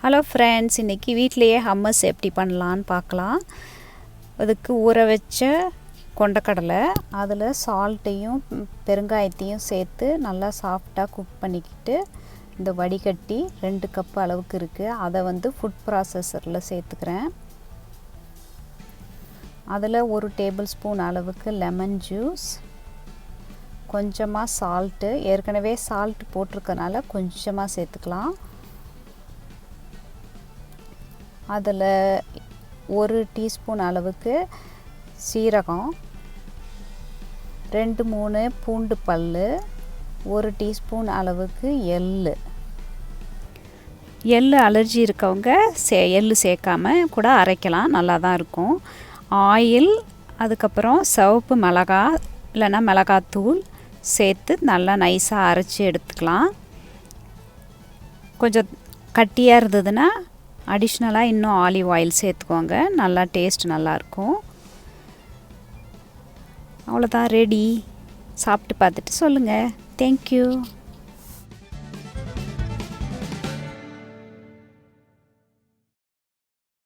Hello friends, இன்றைக்கி வீட்டிலையே hummus எப்படி பண்ணலான்னு பார்க்கலாம். அதுக்கு ஊற வச்ச கொண்டக்கடலை, அதில் சால்ட்டையும் பெருங்காயத்தையும் சேர்த்து நல்லா சாஃப்டாக குக் பண்ணிக்கிட்டு இந்த வடிகட்டி 2 கப் அளவுக்கு இருக்குது. அதை ஃபுட் ப்ராசஸரில் சேர்த்துக்கிறேன். அதில் 1 டேபிள் ஸ்பூன் அளவுக்கு லெமன் ஜூஸ், கொஞ்சமாக சால்ட்டு, ஏற்கனவே சால்ட் போட்டிருக்கனால கொஞ்சமாக சேர்த்துக்கலாம். அதில் 1 டீஸ்பூன் அளவுக்கு சீரகம், 2-3 பூண்டு பல், 1 டீஸ்பூன் அளவுக்கு எள் அலர்ஜி இருக்கவங்க எள் சேர்க்காம கூட அரைக்கலாம், நல்லா தான் இருக்கும். ஆயில், அதுக்கப்புறம் சிவப்பு மிளகாய் இல்லைன்னா மிளகாத்தூள் சேர்த்து நல்லா நைஸாக அரைச்சி எடுத்துக்கலாம். கொஞ்சம் கட்டியாக இருந்ததுன்னா அடிஷ்னலாக இன்னும் ஆலிவ் ஆயில் சேர்த்துக்கோங்க, நல்லா டேஸ்ட் நல்லாயிருக்கும். அவ்வளோதான், ரெடி. சாப்பிட்டு பார்த்துட்டு சொல்லுங்கள். தேங்க்யூ.